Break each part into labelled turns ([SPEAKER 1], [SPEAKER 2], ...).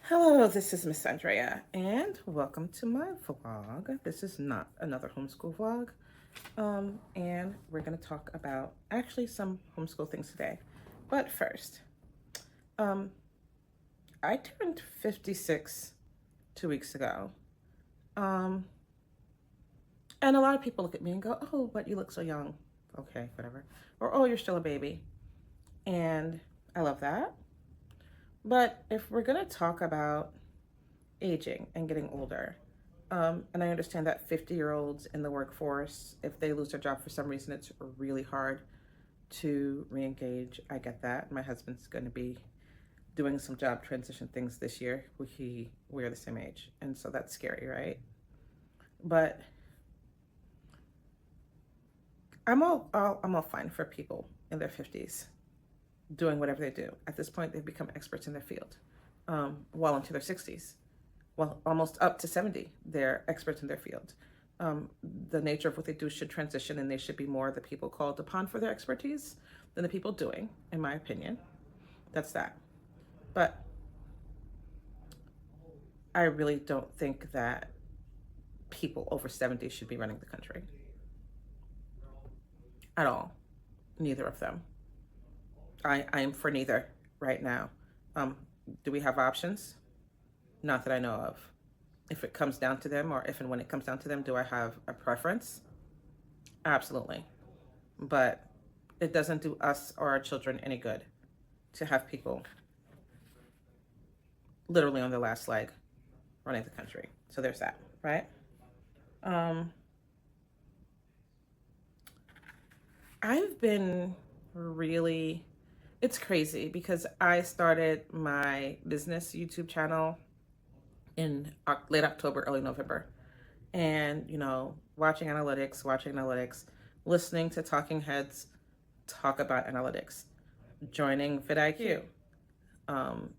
[SPEAKER 1] Hello, this is Miss Andrea, and welcome to my vlog. This is not another homeschool vlog, and we're going to talk about actually some homeschool things today. But first, um, I turned 56 2 weeks ago, um, and a lot of people look at me and go, "Oh, but you look so young." Okay, whatever. Or, "Oh, you're still a baby," and I love that. But if we're going to talk about aging and getting older. And I understand that 50-year-olds in the workforce, if they lose their job for some reason, it's really hard to re-engage. I get that. My husband's going to be doing some job transition things this year. We're the same age, and so that's scary, right? But I'm all fine for people in their 50s doing whatever they do. At this point, they've become experts in their field, well into their 60s. Well, almost up to 70, they're experts in their field. Um, the nature of what they do should transition, and they should be more the people called upon for their expertise than the people doing, in my opinion. That's that. But I really don't think that people over 70 should be running the country at all. Neither of them. I am for neither right now. Um, do we have options? Not that I know of. If it comes down to them, or if and when it comes down to them, do I have a preference? Absolutely. But it doesn't do us or our children any good to have people literally on their last leg running the country. So there's that, right? Um, I've been really, it's crazy because I started my business YouTube channel in late October, early November. And, watching analytics, listening to talking heads talk about analytics, joining vidIQ, um,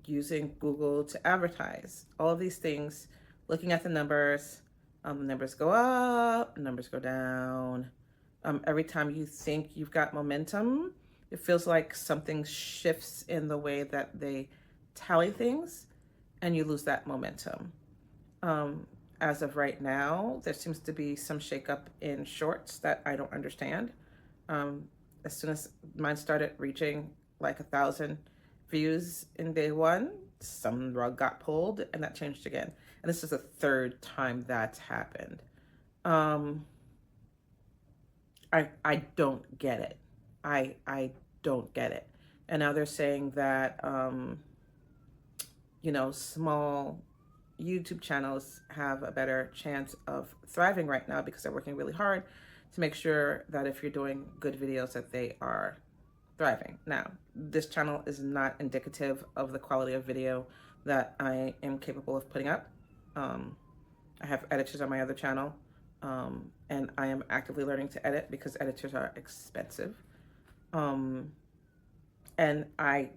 [SPEAKER 1] using Google to advertise, all of these things, looking at the numbers. The numbers go up, the numbers go down. Every time you think you've got momentum, it feels like something shifts in the way that they tally things, and you lose that momentum. Um, as of right now, there seems to be some shakeup in shorts that I don't understand. Um, as soon as mine started reaching like 1,000 views in day one, some rug got pulled and that changed again. And this is the third time that's happened. Um, I don't get it. I don't get it. And now they're saying that small YouTube channels have a better chance of thriving right now because they're working really hard to make sure that if you're doing good videos that they are thriving. Now, this channel is not indicative of the quality of video that I am capable of putting up. I have editors on my other channel, and I am actively learning to edit because editors are expensive. And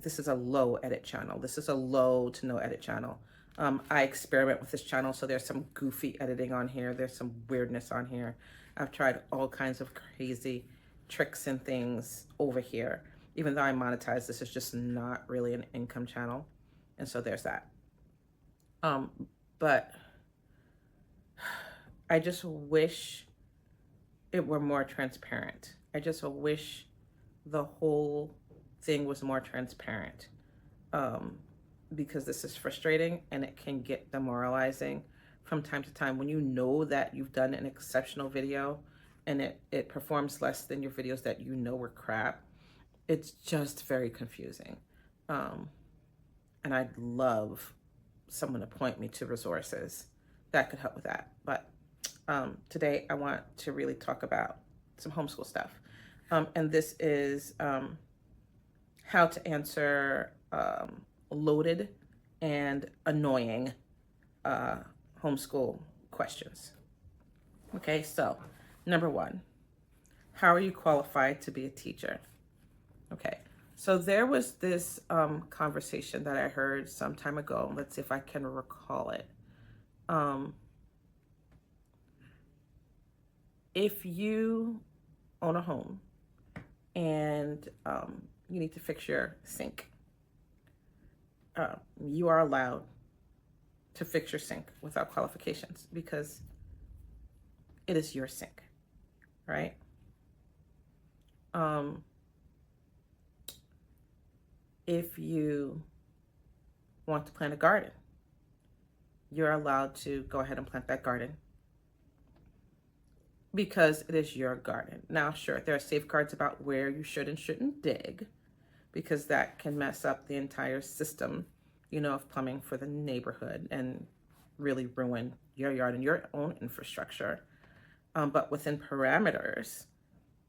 [SPEAKER 1] this is a low edit channel. This is a low to no edit channel. I experiment with this channel, so there's some goofy editing on here. There's some weirdness on here. I've tried all kinds of crazy tricks and things over here. Even though I monetize, this is just not really an income channel. And so there's that. But I just wish it were more transparent. I just wish the whole thing was more transparent, because this is frustrating and it can get demoralizing from time to time when you know that you've done an exceptional video and it performs less than your videos that you know were crap. It's just very confusing. And I'd love someone to point me to resources that could help with that. But today I want to really talk about some homeschool stuff. And this is how to answer loaded and annoying homeschool questions. Okay, so number one, how are you qualified to be a teacher? Okay, so there was this conversation that I heard some time ago. Let's see if I can recall it. If you own a home and you need to fix your sink, you are allowed to fix your sink without qualifications because it is your sink, right? If you want to plant a garden, you're allowed to go ahead and plant that garden because it is your garden. Now, sure, there are safeguards about where you should and shouldn't dig because that can mess up the entire system, of plumbing for the neighborhood and really ruin your yard and your own infrastructure. But within parameters,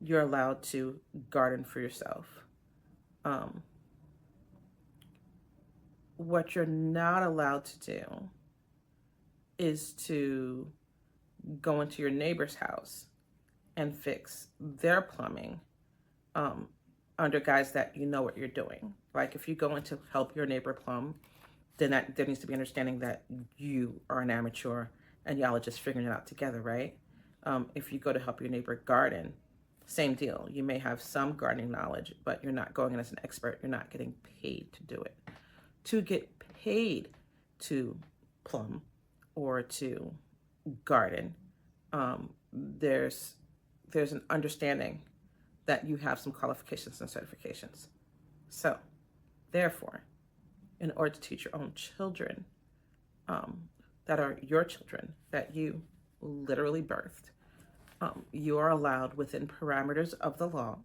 [SPEAKER 1] you're allowed to garden for yourself. What you're not allowed to do is to go into your neighbor's house and fix their plumbing under guise that you know what you're doing. Like if you go in to help your neighbor plumb, then there needs to be understanding that you are an amateur and y'all are just figuring it out together, right? If you go to help your neighbor garden, same deal. You may have some gardening knowledge, but you're not going in as an expert. You're not getting paid to do it. To get paid to plumb or to garden, there's an understanding that you have some qualifications and certifications. So, therefore, in order to teach your own children that are your children, that you literally birthed, you are allowed within parameters of the law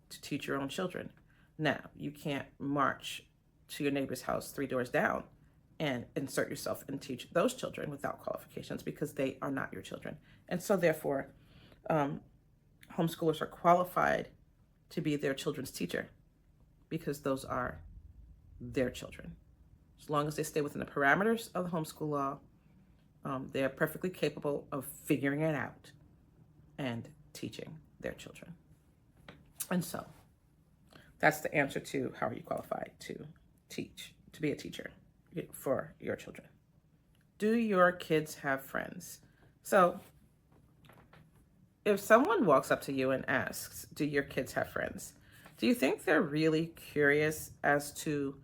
[SPEAKER 1] to teach your own children. Now, you can't march to your neighbor's house 3 doors down and insert yourself and teach those children without qualifications because they are not your children. And so therefore, homeschoolers are qualified to be their children's teacher because those are their children. As long as they stay within the parameters of the homeschool law, they are perfectly capable of figuring it out and teaching their children. And so that's the answer to how are you qualified to teach, to be a teacher for your children. Do your kids have friends? So if someone walks up to you and asks, do your kids have friends? Do you think they're really curious as to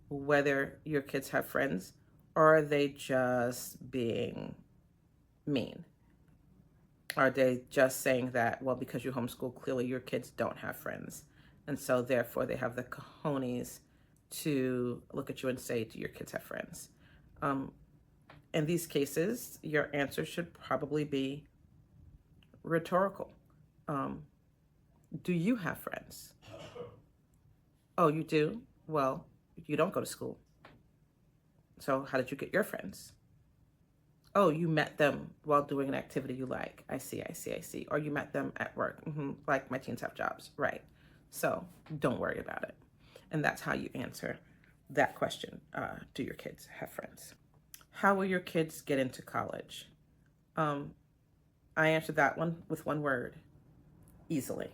[SPEAKER 1] whether your kids have friends, or are they just being mean? Are they just saying that, well, because you homeschool, clearly your kids don't have friends, and so therefore they have the cojones to look at you and say, do your kids have friends? In these cases, your answer should probably be rhetorical. Do you have friends? Oh, you do? Well, you don't go to school. So how did you get your friends? Oh, you met them while doing an activity you like. I see. Or you met them at work. Like my teens have jobs. Right. So don't worry about it. And that's how you answer that question. Do your kids have friends? How will your kids get into college? I answered that one with one word: easily.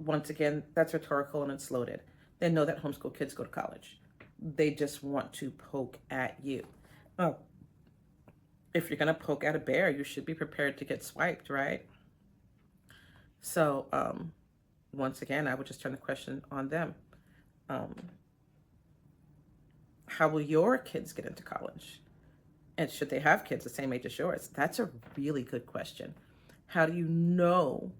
[SPEAKER 1] Once again, that's rhetorical and it's loaded. They know that homeschool kids go to college. They just want to poke at you. Oh, if you're going to poke at a bear, you should be prepared to get swiped, right? So, once again, I would just turn the question on them. How will your kids get into college? And should they have kids the same age as yours? That's a really good question. How do you know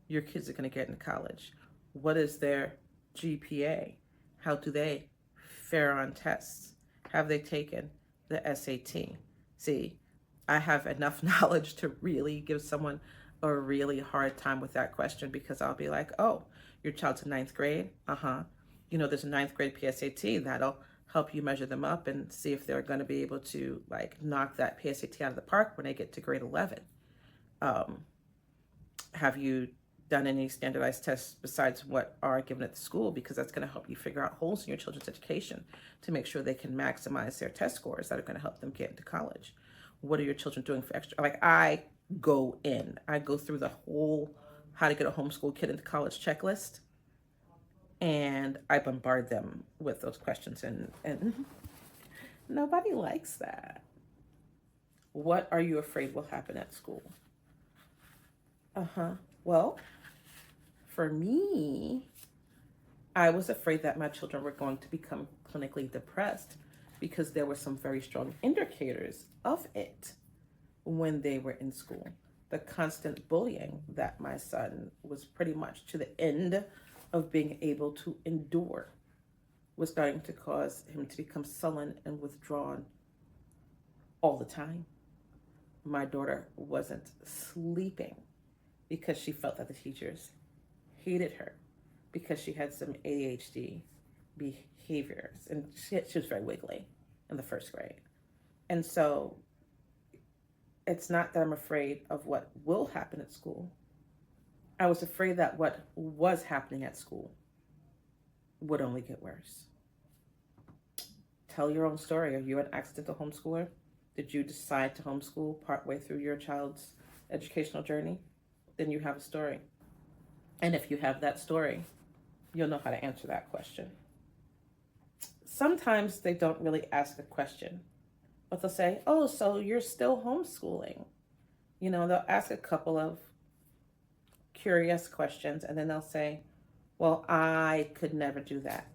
[SPEAKER 1] your kids are going to get into college? What is their GPA? How do they fare on tests? Have they taken the SAT? See, I have enough knowledge to really give someone a really hard time with that question, because I'll be like, oh, your child's in 9th grade? There's a 9th grade PSAT that'll help you measure them up and see if they're going to be able to knock that PSAT out of the park when they get to grade 11. Have you done any standardized tests besides what are given at the school? Because that's going to help you figure out holes in your children's education to make sure they can maximize their test scores that are going to help them get into college. What are your children doing for extra? I go through the whole how to get a homeschool kid into college checklist, and I bombard them with those questions, and nobody likes that. What are you afraid will happen at school? Well, for me, I was afraid that my children were going to become clinically depressed because there were some very strong indicators of it when they were in school. The constant bullying that my son was pretty much to the end of being able to endure was starting to cause him to become sullen and withdrawn all the time. My daughter wasn't sleeping because she felt that the teachers hated her because she had some ADHD behaviors, and she was very wiggly in the first grade. And so it's not that I'm afraid of what will happen at school. I was afraid that what was happening at school would only get worse. Tell your own story. Are you an accidental homeschooler? Did you decide to homeschool partway through your child's educational journey? Then you have a story. And if you have that story, you'll know how to answer that question. Sometimes they don't really ask a question, but they'll say, oh, so you're still homeschooling. You know, they'll ask a couple of curious questions, and then they'll say, well, I could never do that.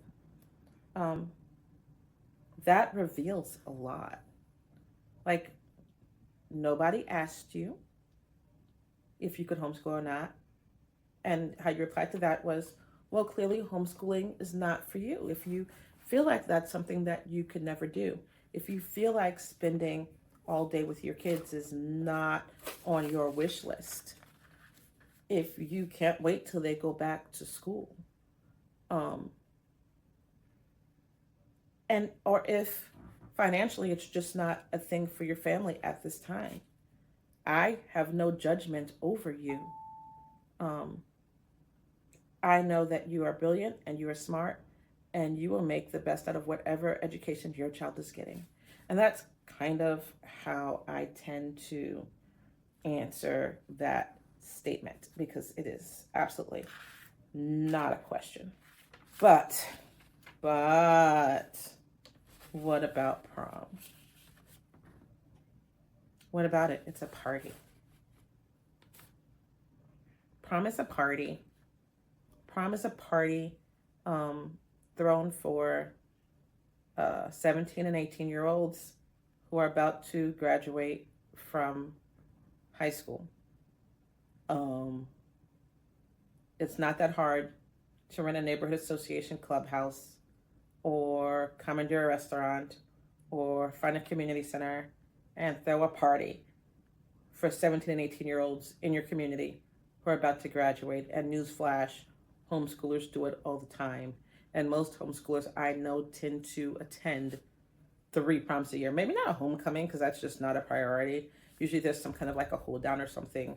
[SPEAKER 1] That reveals a lot. Like, nobody asked you if you could homeschool or not. And how you replied to that was, well, clearly homeschooling is not for you. If you feel like that's something that you could never do, if you feel like spending all day with your kids is not on your wish list, if you can't wait till they go back to school, or if financially it's just not a thing for your family at this time, I have no judgment over you. I know that you are brilliant and you are smart, and you will make the best out of whatever education your child is getting. And that's kind of how I tend to answer that statement, because it is absolutely not a question. But what about prom? What about it? It's a party. Prom is a party. Prom is a party thrown for 17 and 18-year-olds who are about to graduate from high school. It's not that hard to rent a neighborhood association clubhouse, or commandeer a restaurant, or find a community center and throw a party for 17 and 18-year-olds in your community who are about to graduate. And newsflash, homeschoolers do it all the time. And most homeschoolers I know tend to attend 3 proms a year. Maybe not a homecoming, because that's just not a priority. Usually there's some kind of like a hold down or something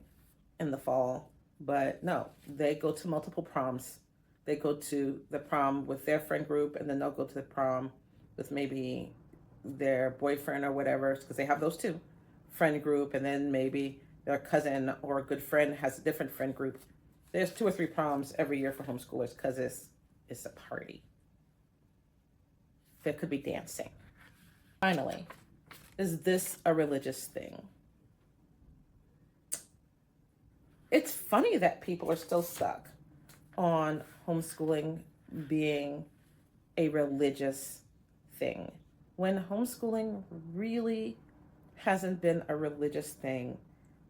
[SPEAKER 1] in the fall. But no, they go to multiple proms. They go to the prom with their friend group, and then they'll go to the prom with maybe their boyfriend or whatever, because they have those too, friend group, and then maybe their cousin or a good friend has a different friend group. There's 2 or 3 proms every year for homeschoolers because it's a party. There could be dancing. Finally, is this a religious thing? It's funny that people are still stuck on homeschooling being a religious thing, when homeschooling really hasn't been a religious thing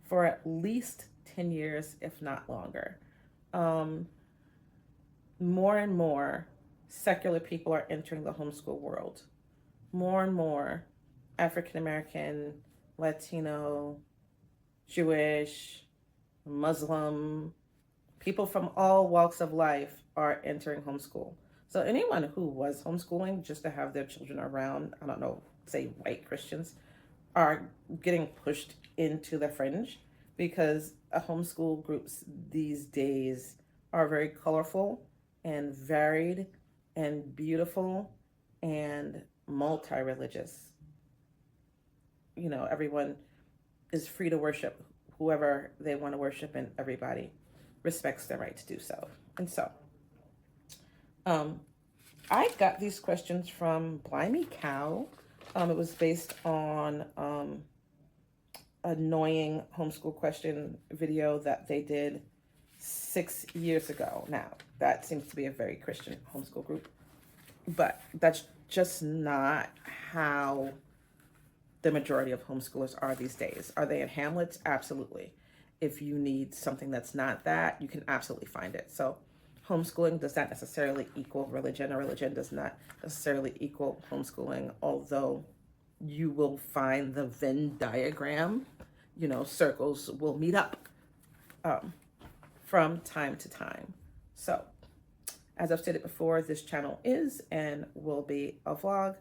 [SPEAKER 1] for at least 10 years, if not longer. More and more secular people are entering the homeschool world. More and more African American, Latino, Jewish, Muslim, people from all walks of life are entering homeschool. So anyone who was homeschooling just to have their children around, I don't know, say white Christians, are getting pushed into the fringe, because homeschool groups these days are very colorful and varied and beautiful and multi-religious. You know, everyone is free to worship whoever they want to worship, and everybody respects their right to do so. And so, I got these questions from Blimey Cow. It was based on annoying homeschool question video that they did 6 years ago now. That seems to be a very Christian homeschool group. But that's just not how the majority of homeschoolers are these days. Are they in hamlets? Absolutely. If you need something that's not that, you can absolutely find it. So homeschooling does not necessarily equal religion, or religion does not necessarily equal homeschooling, although you will find the Venn diagram, circles will meet up from time to time. So as I've stated before, this channel is and will be a vlog.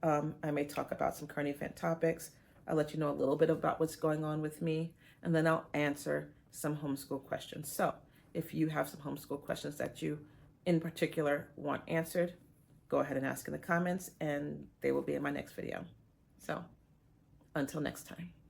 [SPEAKER 1] I may talk about some current event topics. I'll let you know a little bit about what's going on with me, and then I'll answer some homeschool questions. So if you have some homeschool questions that you in particular want answered, go ahead and ask in the comments, and they will be in my next video. So until next time.